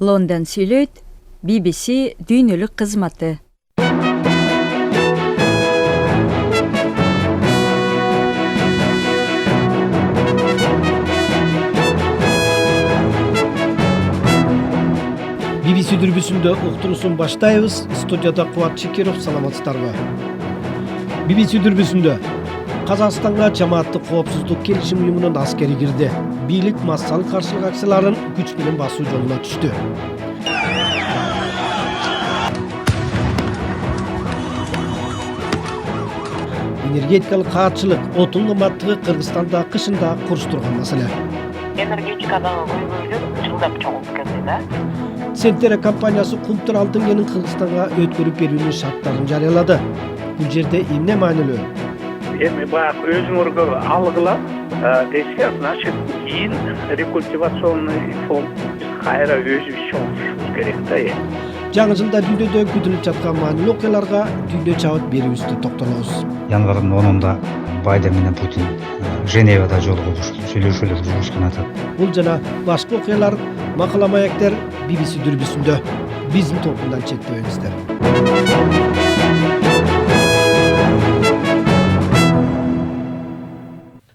London сүйлөйт, BBC дүйнөлүк кызматы. BBC дүрбүсүндө уктурусун баштайбыз. Студияда Кубат Чекеров, саламатсыздарбы? BBC дүрбүсүндө Казакстанга жамааттык коопсуздук келишим уюмунун аскери кирди. Бийлик массалык каршылык акцияларын күч менен басуу жолуна түштү. Энергетикалык каатчылык, отун кымбаттыгы Кыргызстанда кышында курч турган маселе. Энергетикадагы көйгөйлөр жылдап чогулуп келди да. Центере компаниясы Кумтур алтын кенин Кыргызстанга өткөрүп берүүнүн шарттарын жарыялады. Бул жерде эмне маанилүү? Эми баягы өзүңөргө алгыла десе, значит, кийин рекультивационный фонд кайра өзүбүз чогултушубуз керек да. Жаңы жылда дүйнөдө күтүлүп жаткан маанилүү окуяларга дүйнө чабыт берүүбүздү токтолобуз. Январдын 10-унда Байден менен Путин Женевада жолугушуп сүйлөшүүлөр жүргүзгөн атат. Бул жана башка окуялар, макала маектер BBC дүрбүсүндө. Биздин толкундан чектебеңиздер.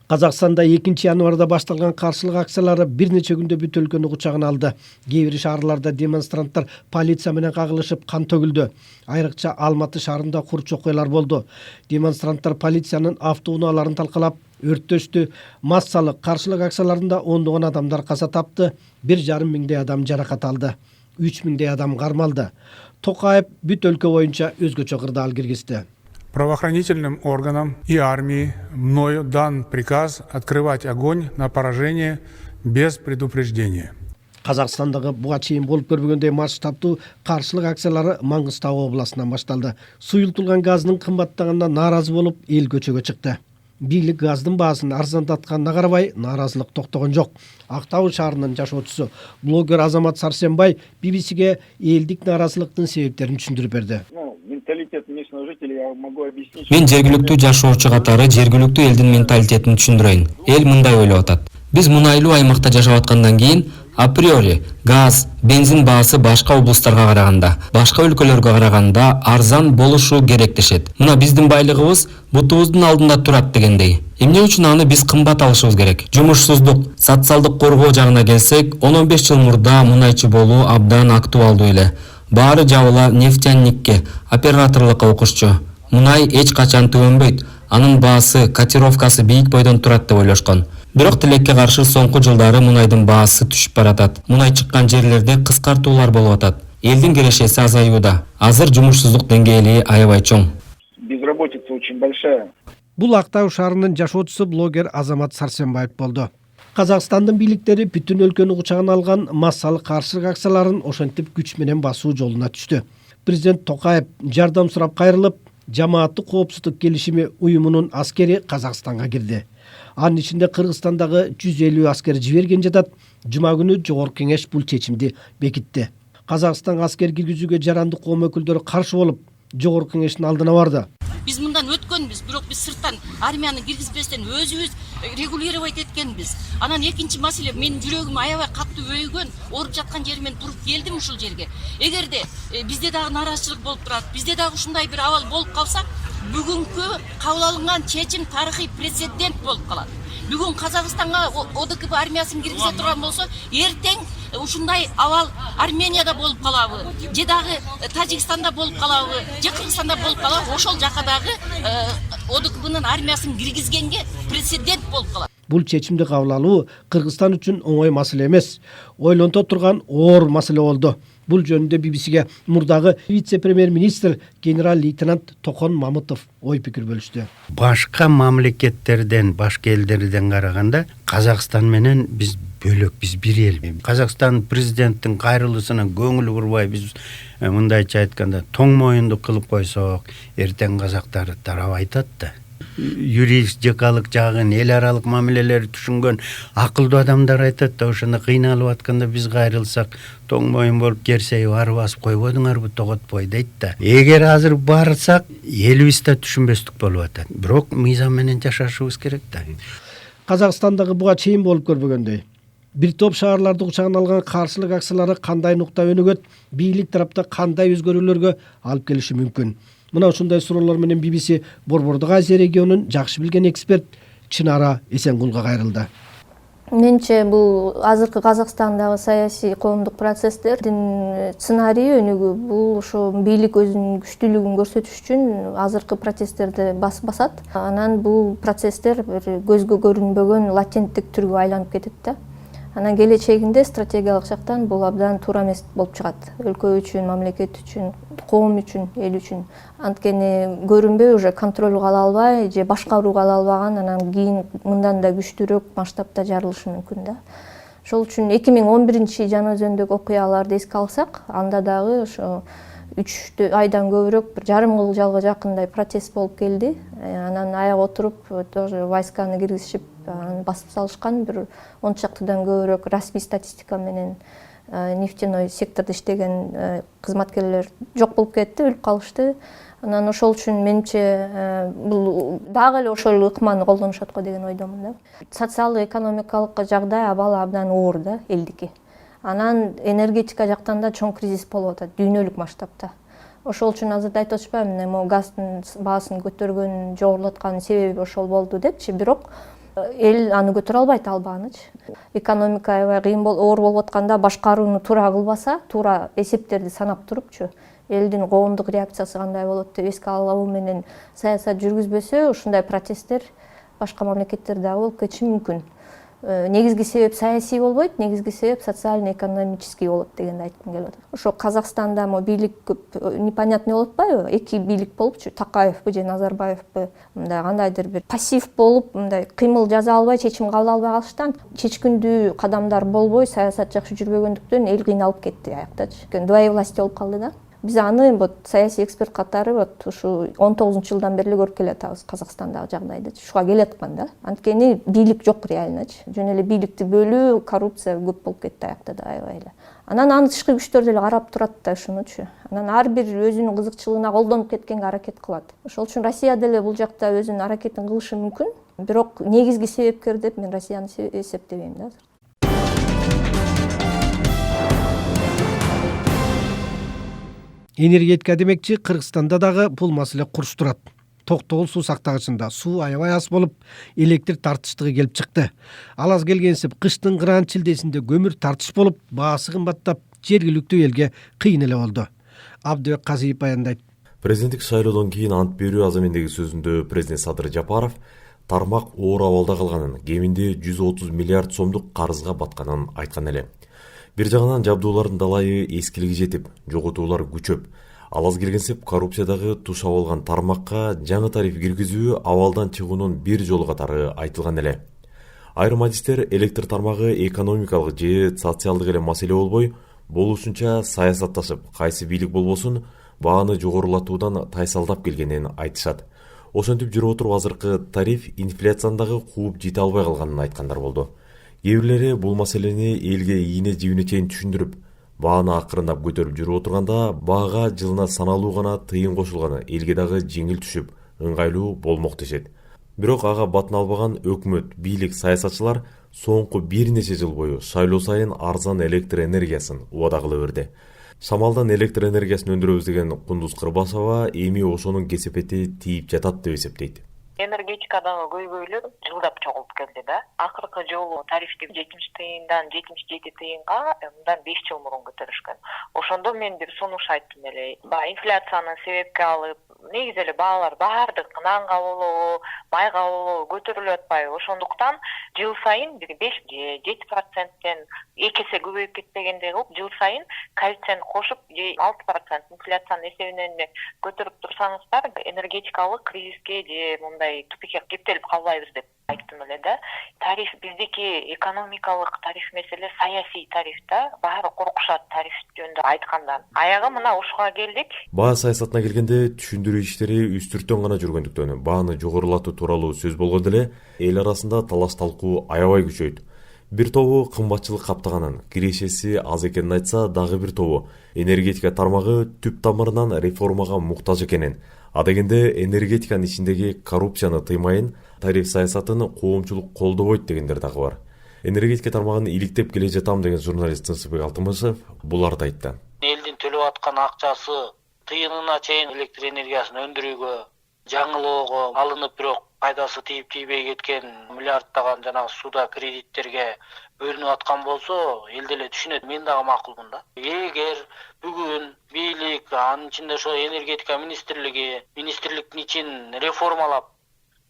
Казакстанда 2 январда башталган каршылык акциялары бир нече күндө бүт өлкөнү кучагына алды. Кээ бир шаарларда демонстранттар полиция менен кагылышып кан төгүлдү. Айрыкча Алматы шаарында курч окуялар болду. Демонстранттар полициянын автоунааларын талкалап, өрттөштү. Массалык каршылык акцияларында ондогон адамдар каза тапты, 1,5 миңдей адам жаракат алды. 3 миңдей адам кармалды. Токаев бүт өлкө боюнча өзгөчө кырдаал киргизди. Правоохранительным органам и армии мною дан приказ открывать огонь на поражение без предупреждения. Казакстандагы буга чейин болуп көрбөгөндөй масштабтуу каршылык акциялары Маңгыстау областынан башталды. Суюлтулган газдын кымбаттаганына нааразы болуп, эл көчөгө чыкты. Бийлик газдын баасын арзандатканына карабай, нааразылык токтогон жок. Актау шаарынын жашоочусу, блогер Азамат Сарсенбай BBC'ге элдик нааразылыктын себептерин түшүндүрүп берди. Мен жергиликтүү жашоочу катары жергиликтүү элдин менталитетин түшүндүрөйүн. Эл мындай ойлоп атат. Биз мунайлуу аймакта жашап аткандан кийин априори газ, бензин баасы башка облустарга караганда, башка өлкөлөргө караганда арзан болушу керек дешет. Мына биздин байлыгыбыз бутубуздун алдында турат дегендей. Эмне үчүн аны биз кымбат алышыбыз керек? Жумушсуздук, социалдык коргоо жагына келсек, 10-15 жыл мурда мунайчы болуу абдан актуалдуу эле. Баары жабыла нефтяникке, операторлукка окушчу. Мунай эч качан төмөнбөйт. Анын баасы, котировкасы бийик бойдон турат деп ойлошкон. Бирок тилекке каршы соңку жылдары мунайдын баасы түшүп баратат. Мунай чыккан жерлерде кыскартуулар болуп атат. Элдин кирешеси азаюуда. Азыр жумушсуздук деңгээли аябай чоң. Безработица очень большая. Бул Актау шаарынын жашоочусу блогер Азамат Сарсенбаев болду. Казакстандын бийликтери бүтүн өлкөнү кучагына алган массалык каршылык акцияларын ошентип күч менен басуу жолуна түштү. Президент Токаев жардам сурап кайрылып, жамааттык коопсуздук келишими уюмунун аскери Казакстанга кирди. Анын ичинде Кыргызстандагы 150 аскер жиберген жатат. Жума күнү Жогорку кеңеш бул чечимди бекитти. Казакстанга аскер киргизүүгө жарандык коом өкүлдөрү каршы болуп, Жогорку кеңештин алдына барды. Биз мындан өткөнбүз, бирок биз сырттан армияны киргизбестен өзүбүз регулировать эткенбиз. Анан экинчи маселе, менин жүрөгүм аябай катуу өйгөн, ооруп жаткан жеримен туруп келдим ушул жерге. Эгерде бизде дагы нааразычылык болуп турат, бизде дагы ушундай бир абал болуп калса, бүгүнкү кабыл алынган чечим тарыхый прецедент болуп калат. Бүгүн Казакстанга ОДКБ армиясын киргизе турган болсо, эртең ушундай абал Арменияда болуп калабы, же дагы Тажикстанда болуп калабы, же Кыргызстанда болуп калабы, ошол жака дагы ОДКБнын армиясын киргизгенге прецедент болуп калат. Бул чечимди кабыл алуу Кыргызстан үчүн оңой маселе эмес. Ойлонто турган оор маселе болду. Бул жөнүндө BBC'ге мурдагы вице-премьер-министр генерал-лейтенант Токон Мамытов ой пикир бөлүштү. Башка мамлекеттерден, башка элдерден караганда Казакстан менен биз бөлөк, биз бир эл. Казакстан президенттин кайрылуусуна көңүл бурбай, биз мындайча айтканда тоң моюндук кылып койсок, эртең казактар тарап айтат да. Юридикалык жагын, эл аралык мамилелерди түшүнгөн акылдуу адамдар айтат да, ошондо кыйналып атканда биз кайрылсак, тоң моюн болуп керсейип ары басып койбодуңарбы тоготпой дейт да. Эгер азыр барсак, элибиз да түшүнбөстүк болуп атат. Бирок мыйзам менен жашашыбыз керек да. Казакстандагы буга чейин болуп көрбөгөндөй Бир топ шаарларды кучагына алган каршылык акциялары кандай нукта өнүгөт, бийлик тарапта кандай өзгөрүүлөргө алып келиши мүмкүн? Мына ушундай суроолор менен BBC Борбордук Азия регионун жакшы билген эксперт Чынара Эсенгулга кайрылды. Менче бул азыркы Казакстандагы саясий коомдук процесстердин сценарийи өнүгүү. Бул ошо бийлик өзүнүн күчтүүлүгүн көрсөтүш үчүн азыркы процесстерди басат. Анан бул процесстер бир көзгө көрүнбөгөн латенттик түргө айланып кетет да. Анан келечегинде стратегиялык жактан бул абдан туура эмес болуп чыгат. Өлкө үчүн, мамлекет үчүн, коом үчүн, эл үчүн. Анткени көрүнбөй уже контролго ала албай же башкарууга ала албаган, анан кийин мындан да күчтүүрөөк масштабта жарылышы мүмкүн да. Ошол үчүн 2011 Жана Өзөндөгү окуяларды эске алсак, анда дагы ошо 3 айдан көбүрөөк, бир жарым жылга жакындай протест болуп келди. Анан аяк отуруп, тоже войсканы киргизишип, басып салышкан, бир 10 чактыдан көбүрөөк расмий статистика менен нефтяной сектордо иштеген кызматкерлер жок болуп кетти, өлүп калышты. Анан ошол үчүн менимче бул дагы эле ошол ыкманы колдонушат го деген ойдомун да. Социалдык экономикалык жагдай абалы абдан оор да элдики. Анан энергетика жактан да чоң кризис болуп атат дүйнөлүк масштабта. Ошол үчүн азырда айтып атышпаймынбы, могу газдын баасын көтөргөн, жогорулаткан себеби ошол болду депчи, бирок эл аны көтөрө албайт, албааныч. Экономика аябай кыйын оор болуп атканда башкарууну туура кылбаса, туура эсептерди санап турупчу, элдин коомдук реакциясы кандай болот деп эске алуу менен саясат жүргүзбөсө, ушундай протесттер башка мамлекеттерде дагы болуп кетиши мүмкүн. Негизги себеп саясий болбойт, негизги себеп социально-экономический болот дегенди айткым келип атат. Ошо Казакстанда бийлик көп непонятный болуп атпайбы? Эки бийлик болупчу, Такаевбы же Назарбаевбы, мындай кандайдыр бир пассив болуп, мындай кыймыл жаза албай, чечим кабыл албай калыштан чечкиндүү кадамдар болбой, саясат жакшы жүрбөгөндүктөн эл кыйналып кетти аяктачы. Двоевластие болуп калды да. Биз аны саясий эксперт катары ушу 19-жылдан бери көрүп келатабыз Казакстандагы жагдайды. Ушуга келаткан да. Анткени бийлик жок реальныч. Жөн эле бийликти бөлүү, коррупция көп болуп кетти аякта да аябай эле. Анан аны тышкы күчтөр деле карап турат да ушунучу. Анан ар бир өзүнүн кызыкчылыгына колдонуп кеткенге аракет кылат. Ошол үчүн Россия деле бул жакта өзүнүн аракетин кылышы мүмкүн. Бирок негизги себепкер деп мен Россияны эсептебейм да. Энергетика демекчи Кыргызстанда дагы бул маселе курч турат. Токтогул суу сактагычында суу аябай аз болуп, электр тартыштыгы келип чыкты. Ал аз келгенсип кыштын кыраан чилдесинде көмүр тартыш болуп, баасы кымбаттап, жергиликтүү элге кыйын эле болду. Абдыбек Казиев баяндайт. Президенттик шайлоодон кийин ант берүү азамендеги сөзүндө президент Садыр Жапаров тармак оор абалда калганын, кеминде 130 миллиард сомдук карызга батканын айткан эле. Бир жагынан жабдуулардын далайы эскилиги жетип, жоготуулар күчөп, ал аз келгенсип коррупциядагы туша болгон тармакка жаңы тариф киргизүү абалдан чыгуунун бир жолу катары айтылган эле. Айрым адистер электр тармагы экономикалык же социалдык эле маселе болбой, болушунча саясатташып, кайсы бийлик болбосун бааны жогорулатуудан тайсалдап келгенин айтышат. Ошентип жүрүп отуруп азыркы тариф инфляцияны дагы кууп жете албай калганын айткандар болду. Кээ бирлери бул маселени элге ийне жибине чейин түшүндүрүп, бааны акырындап көтөрүп жүрүп отурганда баага жылына саналуу гана тыйын кошулганы элге дагы жеңил түшүп, ыңгайлуу болмок дешет. Бирок ага батын албаган өкмөт, бийлик, саясатчылар соңку бир нече жыл бою шайлоо сайын арзан электр энергиясын убада кыла берди. Шамалдан электр энергиясын өндүрөбүз деген Кундуз Кырбасова эми ошонун кесепети тийип жатат деп эсептейт. Энергетикадагы көйгөйлөр жылдап чогулуп келди да. Акыркы жолу тарифти 70 тыйындан 77 тыйынга мындан 5 жыл мурун көтөрүшкөн. Ошондо мен бир сунуш айттым эле. Инфляцияны себепке алып, негизи эле баалар баардык нанга болобу, майга болобу көтөрүлүп атпайбы. Ошондуктан жыл сайын бир 5 же 7%тен 2 эсе көбөйүп кетпегендей кылып, жыл сайын коэффициент кошуп 6% инфляциянын эсебинен көтөрүп турсаңыздар, энергетикалык кризиске же мындай тупикке кептелип калбайбыз деп айттым эле да. Тариф биздики экономикалык тариф меселе саясий тариф да. Баары коркушат тариф жөнүндө айткандан. Аягы мына ушуга келдик. Баа саясатына келгенде түшүндүрүү иштери үстүрттөн гана жүргөндүктөн бааны жогорулатуу тууралуу сөз болгондо эле эл арасында талаш талкуу аябай күчөйт. Бир тобу кымбатчылык каптаганын, кирешеси аз экенин айтса, дагы бир тобу энергетика тармагы түп тамырынан реформага муктаж экенин, а дегенде энергетиканын ичиндеги коррупцияны тыймайын, тариф саясатын коомчулук колдобойт дегендер дагы бар. Энергетика тармагын иликтеп келе жатам деген журналист Тынсызбек Алтымышев буларды айтты. Элдин төлөп аткан акчасы тыйынына чейин электр энергиясын өндүрүүгө, жаңылоого алынып, бирок пайдасы тийип тийбей кеткен миллиарддаган жанагы сууда кредиттерге бөлүнүп аткан болсо, эл деле түшүнөт. Мен дагы макулмун да. Эгер бүгүн бийлик, анын ичинде ошо энергетика министрликтин ичин реформалап,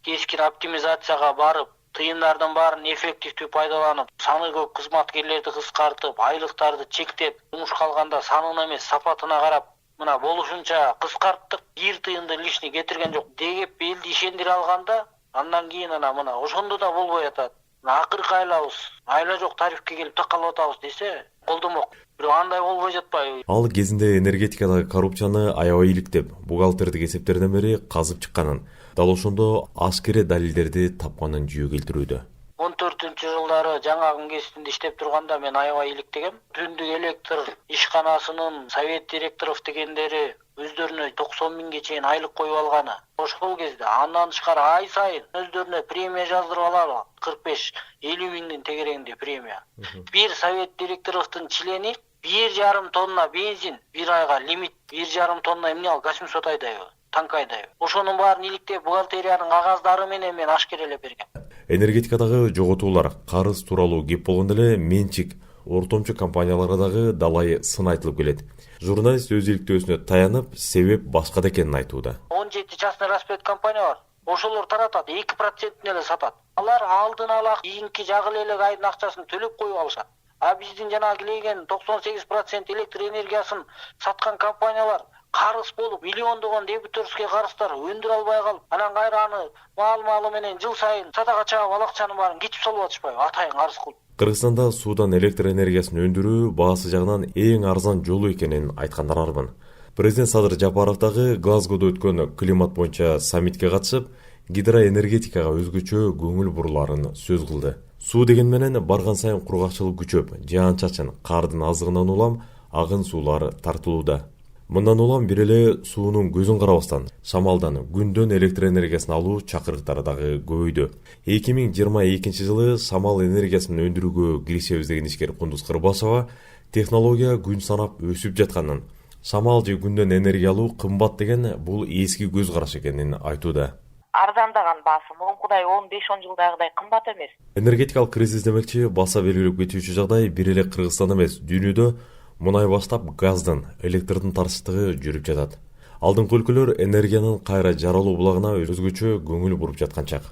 кескин оптимизацияга барып, тыйындардын баарын эффективдүү пайдаланып, саны көп кызматкерлерди кыскартып, айлыктарды чектеп, жумушка алганда санына эмес сапатына карап, мына болушунча кыскарттык, бир тыйынды лишний кетирген жок деп элди ишендире алганда, андан кийин мына ошондо да болбой атат. Акыркы айла жок тарифке келип такалып атабыз десе, колдомок. Бирок андай болбой жатпайбы? Ал кезинде энергетикадагы коррупцияны аябай иликтеп, бухгалтердик эсептерден бери казып чыкканын, дал ошондо ашкере далилдерди тапканын жүйө келтирүүдө. 14-жылдары жаңагы МГСтинде иштеп турганда мен аябай иликтегем. Түндүк электр ишканасынын совет директоров дегендери өздөрүнө 90 миңге чейин айлык коюп алганы. Ошол кезде андан тышкары ай сайын өздөрүнө премия жаздырып алалы. 45-50 миңдин тегерегинде премия. Бир совет директоровдун члени 1,5 тонна бензин бир айга лимит, 1,5 тонна эмне ал 800 айдайбы, танкайдайбы. Ошонун баарын иликтеп бухгалтериянын кагаздары менен мен ашкерелеп бергем. Энергетикадагы жоготуулар, карыз тууралуу кеп болгондо эле менчик, ортомчу компанияларга дагы далай сын айтылып келет. Журналист өз иликтөөсүнө таянып, себеп башкада экенин айтууда. 17 частный распред компания бар. Ошолор таратат, 2% эле сатат. Алар алдын ала кийинки жагыл эле айдын акчасын төлөп коюп алышат. А биздин жана килеген 98% электр энергиясын саткан компаниялар карыз болуп, миллиондогон дебиторский карыздар өндүрө албай калып, анан кайра аны маал менен жыл сайын сатага чаап алакчанын баарын кечип салып атышпайбы, атайын карыз кылып. Кыргызстанда суудан электр энергиясын өндүрүү баасы жагынан эң арзан жолу экенин айткандар арбын. Президент Садыр Жапаров дагы Глазгодо өткөн климат боюнча саммитке катышып, гидроэнергетикага өзгөчө көңүл буруларын сөз кылды. Суу деген менен барган сайын кургакчылык күчөп, жаан-чачын, кардын азыгынан улам агын суулар тартылууда. Мындан улам бир эле суунун көзүн карабастан, шамалдан, күндөн электр энергиясын алуу чакырыктары дагы көбөйдү. 2022 жылы шамал энергиясын өндүрүүгө киришебиз деген ишкер Кундуз Кырбашева технология күн санап өсүп жатканын, шамал же күндөн энергия алуу кымбат деген бул эски көз караш экенин айтууда. Арзандаган баасы мурункудай 15-10 жылдагыдай кымбат эмес. Энергетикалык кризис демекчи баса белгилеп кетүүчү жагдай бир эле Кыргызстан эмес, дүйнөдө мунай баштап газдын, электрдин тартыштыгы жүрүп жатат. Алдыңкы өлкөлөр энергиянын кайра жаралуу булагына өзгөчө көңүл буруп жаткан чак.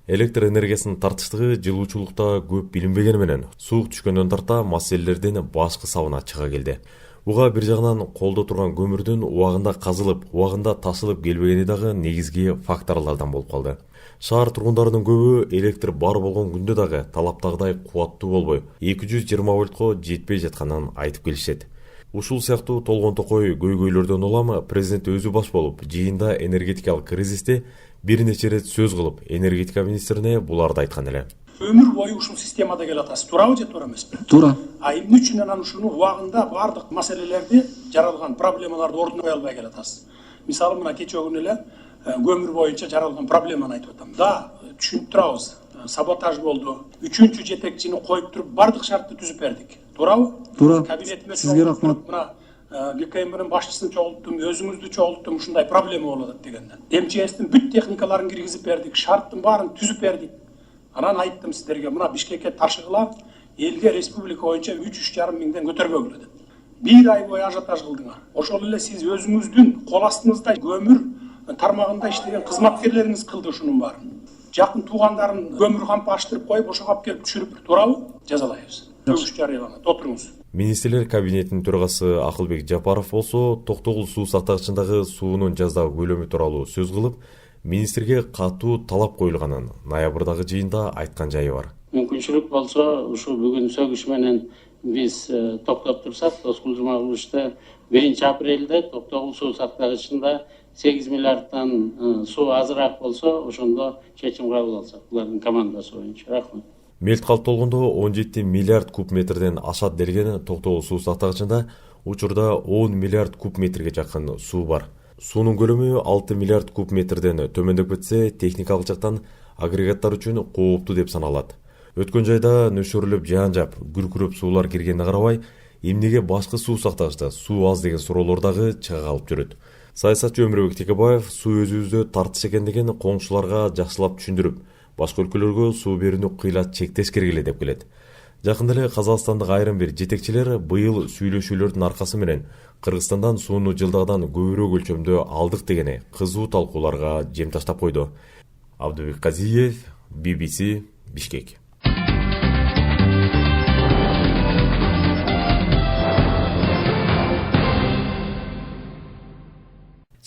Электр энергиясынын тартыштыгы жылуучулукта көп билинбегени менен суук түшкөндөн тарта маселелердин башкы сабына чыга келди. Буга бир жагынан колдо турган көмүрдүн убагында казылып, убагында ташылып келбегени дагы негизги факторлордон болуп калды. Шаар тургундарынын көбү электр бар болгон күндө дагы талаптагыдай кубаттуу болбой, 220 вольтко жетпей жатканын айтып келишет. Ушул сыяктуу толгон токой көйгөйлөрдөн улам президент өзү баш болуп, жыйында энергетикалык кризисти бир нече рет сөз кылып, энергетика министрине буларды айткан эле. Өмүр бою ушул системада келатасыз. Туурабы же туура эмеспи? Туура. Эмне үчүн анан ушуну убагында бардык маселелерди, жаралган проблемаларды ордуна кое албай келатасыз? Мисалы мына кечээ күнү эле көмүр боюнча жаралган проблеманы айтып атам. Да, түшүнүп турабыз. Саботаж болду. 3-чү жетекчини коюп туруп бардык шартты түзүп бердик. Туурабы? Туура. Кабинетиме сизге рахмат. Мына ГКМнин башчысын чогулттум, өзүңүздү чогулттум, ушундай проблема болуп атат дегенден. МЧСтин бүт техникаларын киргизип бердик, шарттын баарын түзүп бердик. Анан айттым сиздерге, мына Бишкекке ташыгыла, элге республика боюнча 3,5 миңден көтөрбөгүлө деп. Бир ай бою ажиотаж кылдыңар. Ошол эле сиз өзүңүздүн кол астыңызда көмүр тармагында иштеген кызматкерлериңиз кылды ушунун баарын. Жакын туугандарын көмүр кампы аштырып коюп, ошого алып келип түшүрүп, туурабы? Жазалайбыз. Төгүш жарыяланат. Отуруңуз. Министрлер кабинетинин төрагасы Акылбек Жапаров болсо, Токтогул суу сактагычындагы суунун жаздагы көлөмү тууралуу сөз кылып, министрге катуу талап коюлганын ноябрдагы жыйында айткан жайы бар. Мүмкүнчүлүк болсо, ушу бүгүн сөгүш менен биз токтоп турсак, Тоскул Жумагуловичте 1-апрелде Токтогул суу сактагычында 8 миллиардтан суу азыраак болсо, ошондо чечим кабыл алсак, булардын командасы боюнча. Рахмат. Мелт калп толгондо 17 миллиард куб метрден ашат делген Токтогул суу сактагычында учурда 10 миллиард куб метрге жакын суу бар. Суунун көлөмү 6 миллиард куб метрден төмөндөп кетсе, техникалык жактан агрегаттар үчүн кооптуу деп саналат. Өткөн жайда нөшөрлөп жаан жап, күркүрөп суулар киргенине карабай, эмнеге башкы суу сактагычта суу аз деген суроолор дагы чыга калып жүрөт. Саясатчы Өмүрбек Текебаев суу өзүбүздө тартыш экендигин коңшуларга жакшылап түшүндүрүп, башка өлкөлөргө суу берүүнү кыйла чектеш керек эле деп келет. Жакында эле Казакстандык айрым бир жетекчилер быйыл сүйлөшүүлөрдүн аркасы менен Кыргызстандан сууну жылдагыдан көбүрөөк өлчөмдө алдык дегени кызуу талкууларга жем таштап койду. Абдыбек Казиев, BBC, Бишкек.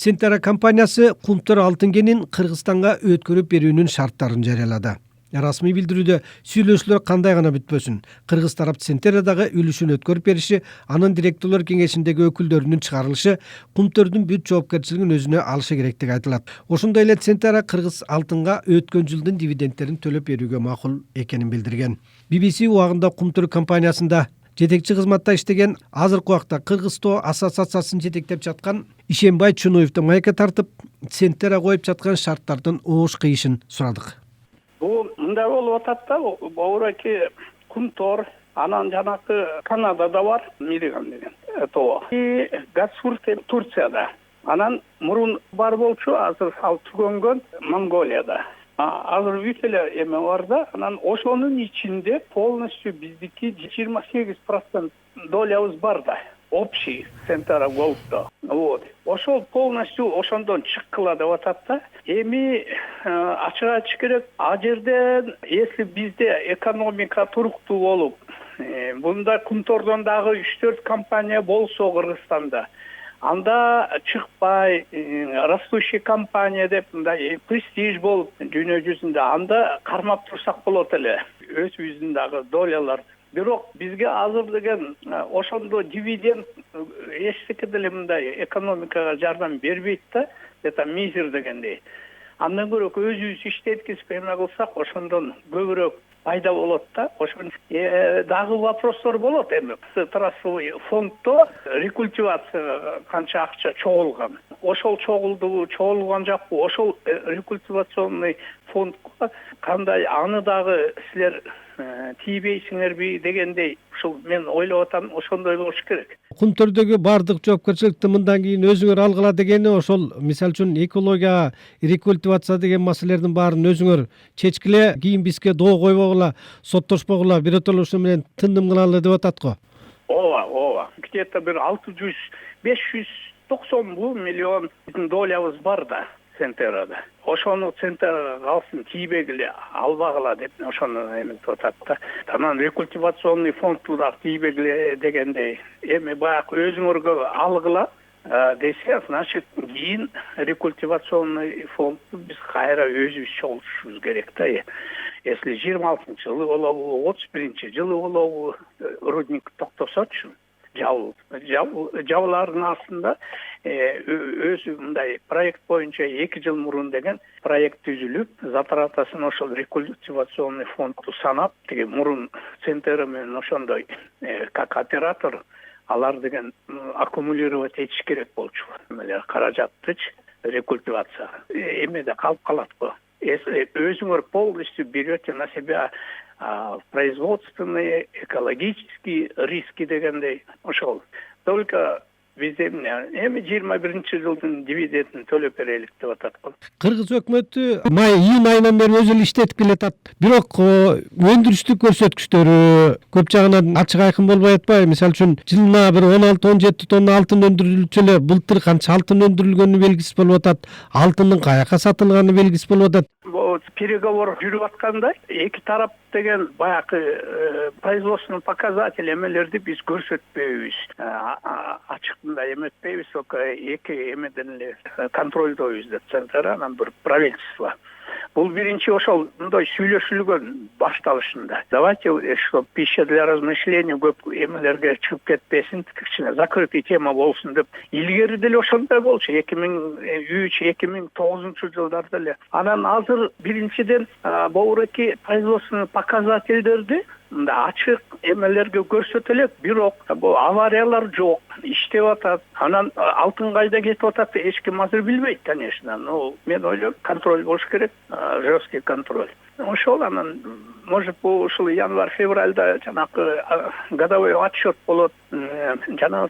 Центара компаниясы Кумтөр алтын кенин Кыргызстанга өткөрүп берүүнүн шарттарын жарыялады. Расмий билдирүүдө сүйлөшүүлөр кандай гана бүтпөсүн, кыргыз тарап Центарадагы үлүшүн өткөрүп бериши, анын директорлор кеңешиндеги өкүлдөрүнүн чыгарылышы Кумтөрдүн бүт жоопкерчилигин өзүнө алышы керектиги айтылат. Ошондой эле Центара кыргыз алтынга өткөн жылдын дивидендтерин төлөп берүүгө макул экенин билдирген. BBC убагында Кумтөр компаниясында жетекчи кызматта иштеген, азыркы убакта Кыргызстоо ассоциациясын жетектеп жаткан Ишембай Чуноевду майка тартып, Центара коюп жаткан шарттардын оош кыйышын сурадык. Бул мындай болуп атат да, Баураки Кумтор, анан жанакы Канадада бар, Мириган деген. Газфурт Турцияда. Анан мурун бар болчу, азыр ал түгөнгөн Монголияда. Азыр бүт эле эме бар да, анан ошонун ичинде полностью биздики 28% долябыз бар да. Общий Центара Голдто. Вот. Ошол полностью ошондон чыккыла деп атат да. Эми ачык айтыш керек, а жерден если бизде экономика туруктуу болуп, мында Кумтордон дагы 3-4 компания болсо Кыргызстанда, анда чыкпай растущий компания деп мындай престиж болуп дүйнө жүзүндө анда кармап турсак болот эле. Өзүбүздүн дагы долялар. Бирок бизге азыр деген ошондо дивиденд эчтеке деле мындай экономикага жардам бербейт да, это мизер дегендей. Андан көрө өзүбүз иштеткизип эме кылсак, ошондон көбүрөөк пайда болот да. Ошон дагы вопростор болот эми. Трассовый фонддо рекультивация канча акча чогулган. Ошол чогулган жакпы, ошол рекультивационный фондго кандай аны дагы силер тийбейсиңерби дегендей, ушул мен ойлоп атам, ошондой болуш керек. Кумтөрдөгү бардык жоопкерчиликти мындан кийин өзүңөр алгыла дегени, ошол мисалы үчүн экология, рекультивация деген маселелердин баарын өзүңөр чечкиле, кийин бизге доо койбогула, соттошпогула, бирөтөлөр ушу менен тындым кылалы деп атат го. Ооба. Где-то бир 590 миллион долябыз бар да. Центрада. Ошону Центрага калсын, тийбегиле, албагыла деп ошону эметип атат да. Анан рекультивационный фондду да тийбегиле дегендей. Эми баягы өзүңөргө алгыла десе, значит, кийин рекультивационный фондду биз кайра өзүбүз чогултушубуз керек да. Если 26-жылы болобу, 31-жылы болобу рудник токтосочу, жабылардын астында өзү мындай проект боюнча 2 жыл мурун деген проект түзүлүп, затратасын ошол рекультивационный фондду санап, теге мурун Центра менен ошондой как оператор алар деген аккумулировать этиш керек болчу. Эмелер каражаттычы рекультивация. Эмеде калып калат го. Если өзүңөр полностью берете на себя производственные, экологические риски дегендей, ошол. Только бизде эми 21-жылдын дивидендин төлөп берелик деп атат. Кыргыз өкмөтү июнь айынан бери өзү эле иштетип келатат. Бирок өндүрүштүк көрсөткүчтөрү көп жагынан ачык айкын болбой атпайбы? Мисалы үчүн жылына бир 16-17 тонна алтын өндүрүлчү эле, былтыр канча алтын өндүрүлгөнү белгисиз болуп атат. Алтындын каяка сатылганы белгисиз болуп атат. Переговор жүрүп атканда эки тарап деген баягы производственный показатель эмелерди биз көрсөтпөйбүз. Ачыктында эметпейбиз, только эки эмеден эле контролдойбуз деп Центра, анан бір правительство. Бул биринчи ошол мындай сүйлөшүлгөн башталышында. Давайте, что пища для размышления көп эмелерге чыгып кетпесин, кичине закрытый тема болсун деп. Илгери деле ошондой болчу 2003-2009 жылдарда эле. Анан азыр биринчиден Баураки производственный показательдерди мындай ачык эмелерге көрсөтөлөк, бирок бул авариялар жок, иштеп атат. Анан алтын кайда кетип атат эч ким азыр билбейт, конечно. Мен ойлойм, контроль болуш керек, жесткий контроль. Ошол анан может ушул январь-февральда жанагы годовой отчет болот. Жана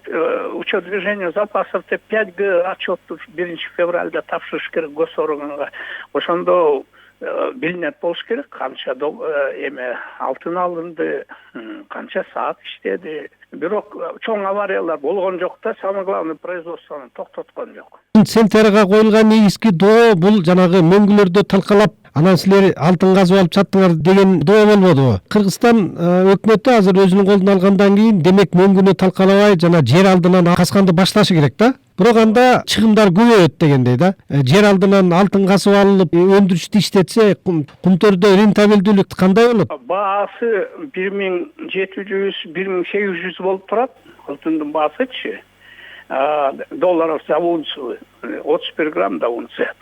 учет движения запасов деп 5Г отчетту 1 февральда тапшырыш керек госорганга. Ошондо билинет болуш керек, канча эме алтын алынды, канча саат иштеди. Бирок чоң авариялар болгон жок да, самое главное производствону токтоткон жок. Центрга коюлган негизги доо бул жанагы мөңгүлөрдө талкалап, анан силер алтын казып алып чаттыңар деген доо болбодубу? Кыргызстан өкмөтү азыр өзүнүн колуна алгандан кийин демек мөңгүнү талкалабай жана жер алдынан казганды башташы керек да. Бирок анда чыгымдар көбөйөт дегендей да. Жер алдынан алтын касып алып, өндүрүштү иштетсе, кумтөрдө рентабелдүүлүк кандай болот? Баасы 1700-1800 болуп турат. Алтындын баасычы долларов за унцию, 31 грамм да унция.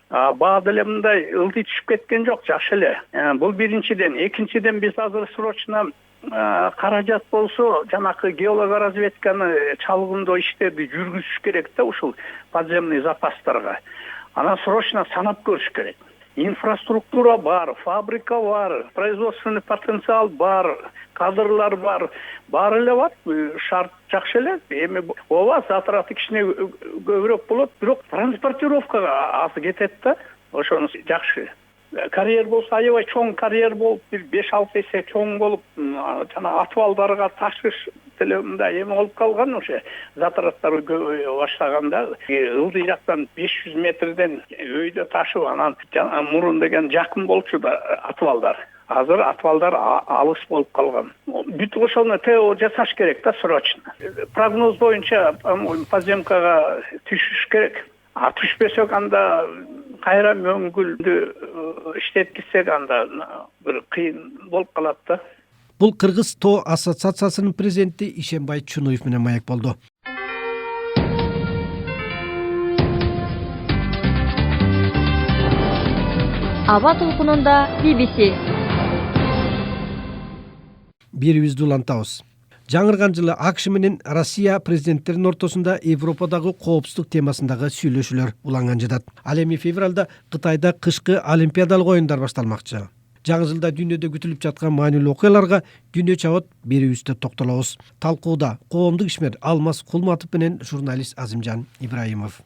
Баа деле мындай ылдый түшүп кеткен жок, жакшы эле. Бул биринчиден, экинчиден биз азыр срочно каражат болсо, жанакы геолог разведканы чалгындоо иштерди жүргүзүш керек да, ушул подземный запастарга. Анан срочно санап көрүш керек. Инфраструктура бар, фабрика бар, производственный потенциал бар, кадрлар бар, баары эле бар, шарт жакшы эле. Эми ооба затраты кичине көбүрөөк болот, бирок транспортировкага аз кетет да, ошону жакшы. Карьер болсо аябай чоң карьер болуп, 5-6 эсе чоң болуп, жана атыбалдарга ташыш деле мындай эме болуп калган, ошо затраттар көбөйө баштаганда, ылдый жактан 500 метрден өйдө ташып, анан мурун деген жакын болчу да атыбалдар. Азыр атыбалдар алыс болуп калган. Бүт ошону ТО жасаш керек да, срочно. Прогноз боюнча подземкага түшүш керек. Түшпесек анда кайра мөңгүлдү иштеткизсек анда бир кыйын болуп калат да. Бул Кыргыз ТО ассоциациясынын президенти Ишенбай Чунуев менен маек болду. Аба толкунунда BBC. Бирибизди улантабыз. Жаңырган жылы АКШ менен Россия президенттеринин ортосунда Европадагы коопсуздук темасындагы сүйлөшүүлөр уланган жатат. Ал эми февралда Кытайда кышкы олимпиадалык оюндар башталмакчы. Жаңы жылда дүйнөдө күтүлүп жаткан маанилүү окуяларга Дүйнө чабат берүүбүздө токтолобуз. Талкууда коомдук ишмер Алмаз Кулматов менен журналист Азимжан Ибраимов.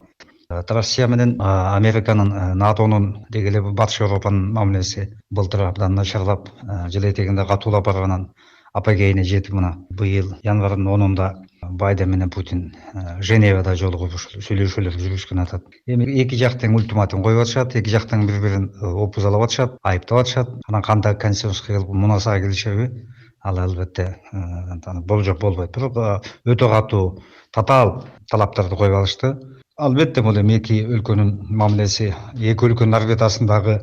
Россия менен Американын, НАТОнун дегеле Батыш Европанын мамилеси былтыр абдан начарлап, жыл этегинде катуулап барганын апогейине жетип, мына быйыл январдын 10-унда Байден менен Путин Женевада жолугуп сүйлөшүүлөр жүргүзгөн атат. Эми эки жактан ультиматум коюп атышат, эки жактан бири-бирин опузалап атышат, айыптап атышат. Анан кандай консенсусга келип мунасага келишеби? Ал албетте болжоп болбойт. Бирок өтө катуу татаал талаптарды коюп алышты. Албетте бул эми эки өлкөнүн мамилеси, эки өлкөнүн орбитасындагы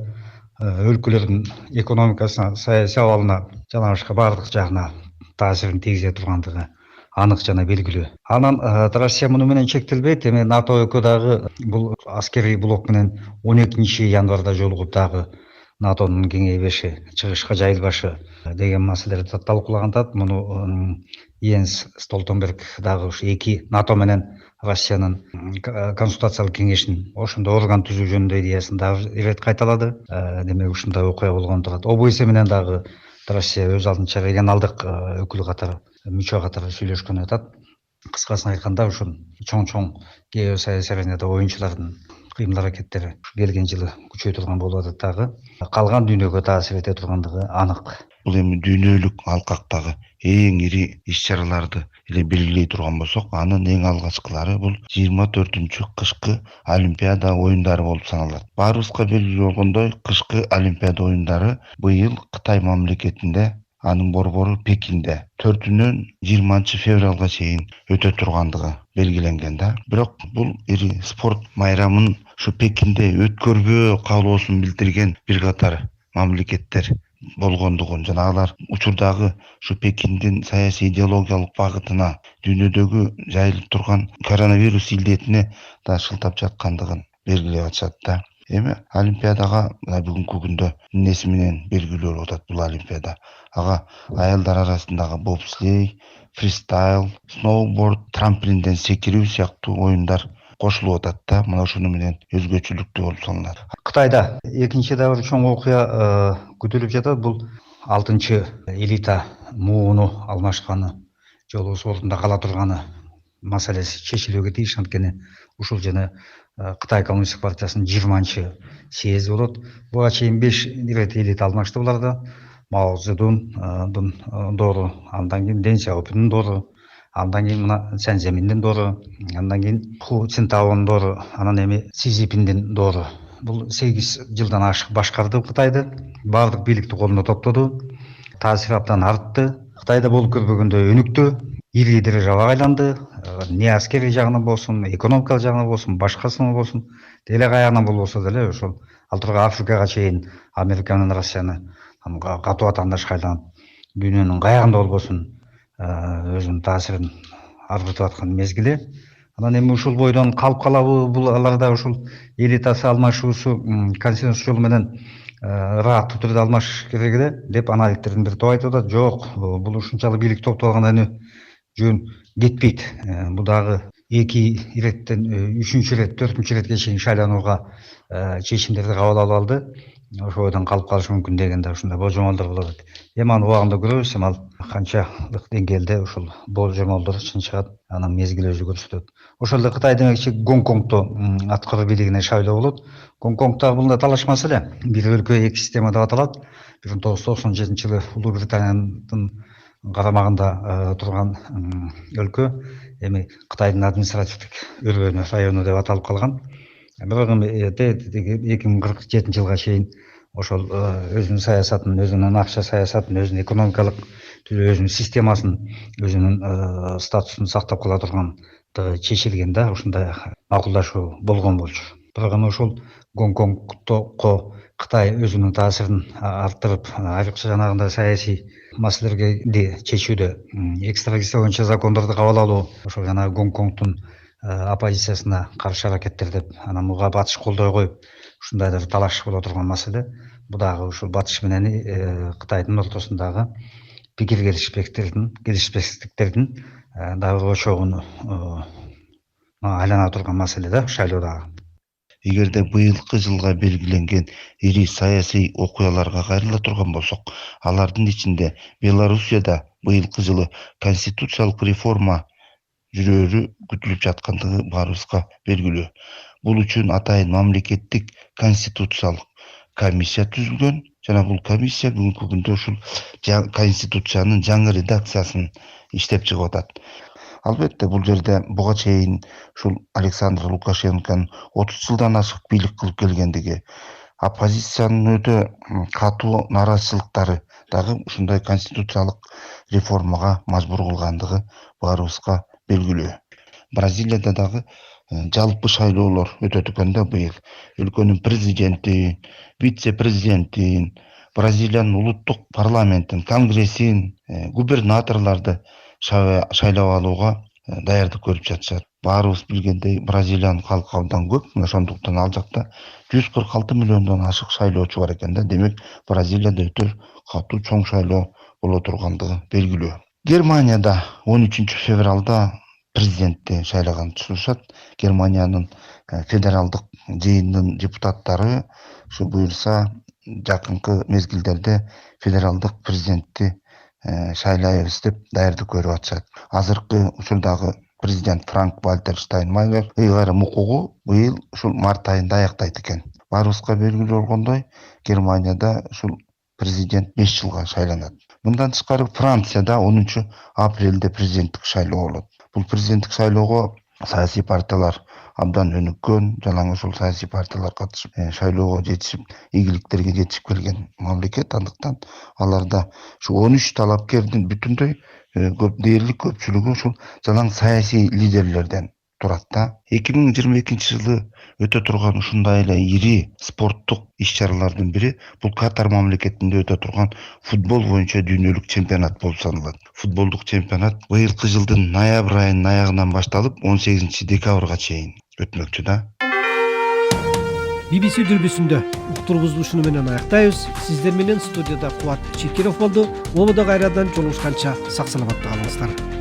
өлкөлөрдүн экономикасына, саясий абалына, жана башка баардык жагына таасирин тийгизе тургандыгы анык жана белгилүү. Анан Россия муну менен чектелбейт. Эми НАТО өлкөдагы бул аскерий блок менен 12 январда жолугуп дагы НАТОнун кеңейбеши, чыгышка жайылбашы деген маселелерди талкуулагантат. Муну Йенс Столтенберг дагы ушу эки НАТО менен Россиянын консультациялык кеңешин ошондой орган түзүү жөнүндө идеясын дагы ирет кайталады. Демек ушундай окуя болгон турат. ОБС менен дагы Россия өз алдынча регионалдык өкүл катары, мүчө катары сүйлөшкөн атат. Кыскасын айтканда ушул чоң геосаясий аренада оюнчулардын кыймыл аракеттери келген жылы күчөй турган болуп атат дагы. Калган дүйнөгө таасир эте тургандыгы анык. Бул эми дүйнөлүк алкактагы эң ири иш-чараларды эле белгилей турган болсок, анын эң алгачкылары бул 24-кышкы Олимпиада оюндары болуп саналат. Баарыбызга белгилүү болгондой, кышкы Олимпиада оюндары быйыл Кытай мамлекетинде, анын борбору Пекинде 4-нөн 20 февралга чейин өтө тургандыгы белгиленген да. Бирок бул ири спорт майрамын ушу Пекинде өткөрбөө каалоосун билдирген бир катар мамлекеттер болгондугун жана алар учурдагы ушу Пекиндин саясий идеологиялык багытына, дүйнөдөгү жайылып турган коронавирус илдетине да шылтап жаткандыгын белгилеп атышат да. Эми Олимпиадага бүгүнкү күндө эмнеси менен белгилүү болуп атат бул Олимпиада? Ага аялдар арасындагы бобслей, фристайл, сноуборд, трамплинден секирүү сыяктуу оюндар кошулуп атат да, мына ошону менен өзгөчөлүктүү болуп саналат. Кытайда экинчи дагы бир чоң окуя күтүлүп жатат. Бул 6-чы элита мууну алмашканы, жолубуз ордунда кала турганы маселеси чечилүүгө тийиш. Анткени ушул жана Кытай коммунисттик партиясынын 20-чы съезди болот. Буга чейин 5 ирет элита алмашты буларда. Мао Цзэдундун доору, андан кийин Дэн Сяопиндин доору, андан кийин мына Цзян Зэминдин доору, андан кийин Ху Цзинтаонун доору, анан эми Си Цзиньпиндин доору. Бул 8 жылдан ашык башкарды Кытайды, баардык бийликти колуна топтоду, таасири абдан артты. Кытайда болуп көрбөгөндө өнүктү, ирги державага айланды. Не аскерий жагынан болсун, экономикалык жагынан болсун, башкасынан болсун, деле каягынан болбосо деле ошол ал тургай Африкага чейин Америка менен Россияны катуу атаандашка айланып, дүйнөнүн каягында болбосун өзүнүн таасирин аргытып аткан мезгили. Анан эми ушул бойдон калып калабы, бул аларда ушул элитасы алмашуусу консенсус жолу менен ырааттуу түрдө алмашыш керек эле деп аналитиктердин бири топ айтып атат. Жок, бул ушунчалык бийлик топтоп алгандан жөн кетпейт. Бул дагы 2 иреттен 3-чү ирет, 4-чү иретке чейин шайланууга чечимдерди кабыл алып алды. Ошол бойдон калып калышы мүмкүн дегенде ушундай болжомолдор болот. Эми аны убагында көрөбүз, эми ал канчалык деңгээлде ушул болжомолдор чын чыгат, анын мезгили өзү көрсөтөт. Ошол эле Кытай демекчи Гонконгдо аткаруу бийлигине шайлоо болот. Гонконгдо бул талаш маселе. Бир өлкө эки система деп аталат. 1997-жылы Улуу Британиянын карамагында турган өлкө эми Кытайдын административдик өргөнү району деп аталып калган. Бирок эми 2047-жылга чейин ошол өзүнүн саясатын, өзүнүн акча саясатын, өзүнүн экономикалык өзүнүн системасын, өзүнүн статусун сактап кала тургандыгы чечилген да, ушундай макулдашуу болгон болчу. Бирок эми ошол Гонконгдо Кытай өзүнүн таасирин арттырып, айрыкча жанагындай саясий маселелерди чечүүдө, экстрадиция боюнча закондорду кабыл алуу, ошол жана Гонконгдун оппозициясына каршы аракеттер деп, анан буга батыш колдой коюп, ушундайдыр талаш боло турган маселе. Бул дагы ушул батыш менен Кытайдын ортосундагы пикир келишпестиктердин дагы ошогуну айлана турган маселе да шайлоодагы. Эгерде быйылкы жылга белгиленген ири саясий окуяларга кайрыла турган болсок, алардын ичинде Белоруссияда быйылкы жылы конституциялык реформа жүрөөрү күтүлүп жаткандыгы баарыбызга белгилүү. Бул үчүн атайын мамлекеттик конституциялык комиссия түзүлгөн жана бул комиссия бүгүнкү күндө ушул конституциянын жаңы редакциясын иштеп чыгып атат. Албетте бул жерде буга чейин ушул Александр Лукашенконун 30 жылдан ашык бийлик кылып келгендиги, оппозициянын өтө катуу нааразычылыктары дагы ушундай конституциялык реформага мажбур кылгандыгы баарыбызга белгилүү. Бразилияда дагы жалпы шайлоолор өтөт экен да быйыл. Өлкөнүн президентин, вице-президентин, Бразилиянын улуттук парламентин, конгрессин, губернаторлорду шайлап алууга даярдык көрүп жатышат. Баарыбыз билгендей, Бразилиянын калкы абдан көп, ошондуктан ал жакта 146 миллиондон ашык шайлоочу бар экен да. Демек, Бразилияда өтө катуу чоң шайлоо боло тургандыгы белгилүү. Германияда 13 февралда президентти шайлаган турушат. Германиянын федералдык жыйынынын депутаттары ушу буюрса жакынкы мезгилдерде федералдык президентти шайлайбыз деп даярдык көрүп атышат. Азыркы учурдагы президент Франк-Вальтер Штайнмайер ыйгарым укугу быйыл ушул март айында аяктайт экен. Баарыбызга белгилүү болгондой, Германияда ушул президент 5 жылга шайланат. Мындан тышкары Францияда 10 апрелде президенттик шайлоо болот. Бул президенттик шайлоого саясий партиялар абдан өнүккөн, жана ошол саясий партиялар катышып, шайлоого жетишип, ийгиликтерге жетишип келген мамлекет. Андыктан аларда ушу 13 талапкердин бүтүндөй дээрлик көпчүлүгү ушул жалаң саясий лидерлерден турат да. 2022 жылы өтө турган ушундай эле ири спорттук иш-чаралардын бири бул Катар мамлекетинде өтө турган футбол боюнча дүйнөлүк чемпионат болуп саналат. Футболдук чемпионат быйылкы жылдын ноябрь айынын аягынан башталып 18 декабрга чейин өтмөкчү да. BBC дүрбүсүндө уктурубузду ушуну менен аяктайбыз. Сиздер менен студияда Кубат Чекиров болду. Ободо кайрадан жолугушканча сак саламатта калыңыздар.